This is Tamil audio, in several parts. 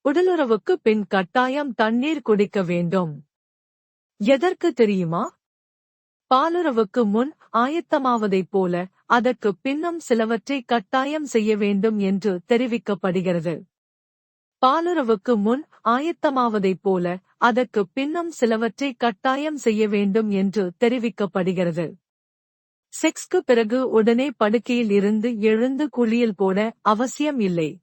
உடலுறவுக்கு பின் கட்டாயம் தண்ணீர் குடிக்க வேண்டும். எதற்கு தெரியுமா? பாலுறவுக்கு முன் ஆயத்தமாவதைப் போல அதற்கு பின்னும் சிலவற்றை கட்டாயம் செய்ய வேண்டும் என்று தெரிவிக்கப்படுகிறது. பாலுறவுக்கு முன் ஆயத்தமாவதைப் போல அதற்கு பின்னும் சிலவற்றை கட்டாயம் செய்ய வேண்டும் என்று தெரிவிக்கப்படுகிறது. செக்ஸ்க்கு பிறகு உடனே படுக்கையில் இருந்து எழுந்து குளியல் போட அவசியம் இல்லை.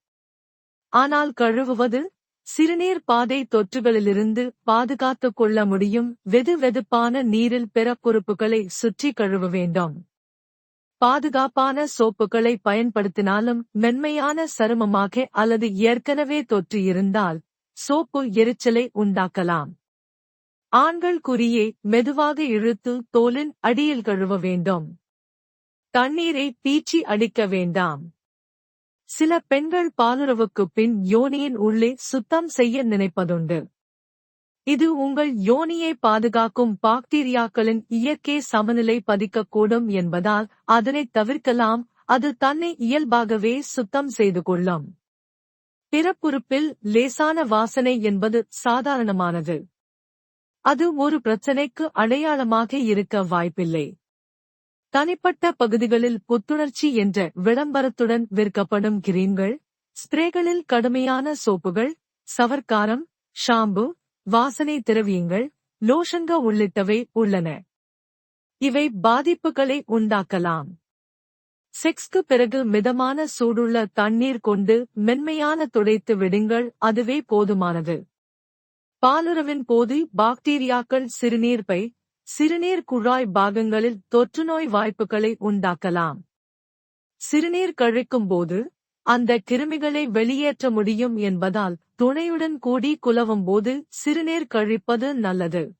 ஆனால் கழுவுவது, சிறுநீர் பாதை தொற்றுகளிலிருந்து பாதுகாத்துக் கொள்ள முடியும் வெதுவெதுப்பான நீரில் பிறப்புறுப்புகளை சுற்றி கழுவ வேண்டும். பாதுகாப்பான சோப்புகளை பயன்படுத்தினாலும் மென்மையான சருமமாக அல்லது ஏற்கனவே தொற்று இருந்தால் சோப்பு எரிச்சலை உண்டாக்கலாம். ஆண்கள் குறியை மெதுவாக இழுத்து தோலின் அடியில் கழுவ வேண்டும். தண்ணீரை பீச்சி அடிக்க வேண்டாம். சில பெண்கள் பாலுறவுக்குப் பின் யோனியின் உள்ளே சுத்தம் செய்ய நினைப்பதுண்டு. இது உங்கள் யோனியை பாதுகாக்கும் பாக்டீரியாக்களின் இயற்கை சமநிலை பதிக்கக்கூடும் என்பதால் அதனைத் தவிர்க்கலாம். அது தன்னை இயல்பாகவே சுத்தம் செய்து கொள்ளும். பிறப்புறுப்பில் லேசான வாசனை என்பது சாதாரணமானது. அது ஒரு பிரச்சனைக்கு அடையாளமாக இருக்க வாய்ப்பில்லை. தனிப்பட்ட பகுதிகளில் புத்துணர்ச்சி என்ற விளம்பரத்துடன் விற்கப்படும் கிரீம்கள், ஸ்ப்ரேகளில் கடுமையான சோப்புகள், சவர்க்காரம், ஷாம்பு, வாசனை திரவியங்கள், லோஷன்கள் உள்ளிட்டவை உள்ளன. இவை பாதிப்புகளை உண்டாக்கலாம். செக்ஸ்க்கு பிறகு மிதமான சூடுள்ள தண்ணீர் கொண்டு மென்மையான துடைத்து விடுங்கள், அதுவே போதுமானது. பாலுறவின் போது பாக்டீரியாக்கள் சிறுநீர் பை, சிறுநீர் குழாய் பாகங்களில் தொற்றுநோய் வாய்ப்புகளை உண்டாக்கலாம். சிறுநீர் கழிக்கும் போது அந்த கிருமிகளை வெளியேற்ற முடியும் என்பதால் துணையுடன் கூடி குலவும் போது சிறுநீர் கழிப்பது நல்லது.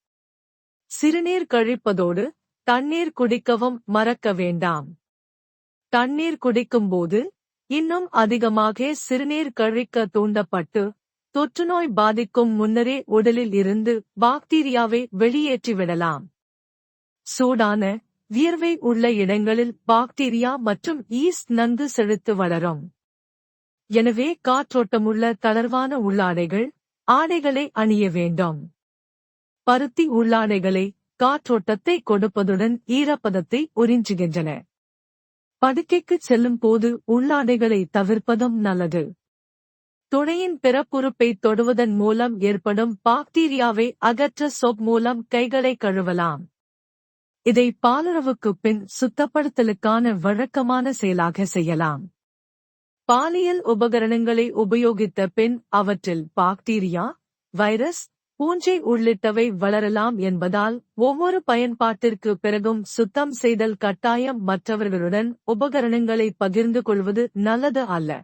சிறுநீர் கழிப்பதோடு தண்ணீர் குடிக்கவும் மறக்க வேண்டாம். தண்ணீர் குடிக்கும்போது இன்னும் அதிகமாக சிறுநீர் கழிக்க தூண்டப்பட்டு தொற்றுநோய் பாதிக்கும் முன்னரே உடலில் இருந்து பாக்டீரியாவை வெளியேற்றிவிடலாம். சூடான, வியர்வை உள்ள இடங்களில் பாக்டீரியா மற்றும் ஈஸ்ட் நன்கு செழித்து வளரும். எனவே காற்றோட்டமுள்ள தளர்வான உள்ளாடைகள், ஆடைகளை அணிய வேண்டும். பருத்தி உள்ளாடைகளை காற்றோட்டத்தை கொடுப்பதுடன் ஈரப்பதத்தை உறிஞ்சுகின்றன. படுக்கைக்குச் செல்லும் போது உள்ளாடைகளை தவிர்ப்பதும் நல்லது. துணையின் பிறப்புறுப்பை தொடுவதன் மூலம் ஏற்படும் பாக்டீரியாவை அகற்ற சோப் மூலம் கைகளை கழுவலாம். இதை பாலுறவுக்குப் பின் சுத்தப்படுத்தலுக்கான வழக்கமான செயலாக செய்யலாம். பாலியல் உபகரணங்களை உபயோகித்த பின் அவற்றில் பாக்டீரியா, வைரஸ், பூஞ்சை உள்ளிட்டவை வளரலாம் என்பதால் ஒவ்வொரு பயன்பாட்டிற்கு பிறகும் சுத்தம் செய்தல் கட்டாயம். மற்றவர்களுடன் உபகரணங்களை பகிர்ந்து கொள்வது நல்லது அல்ல.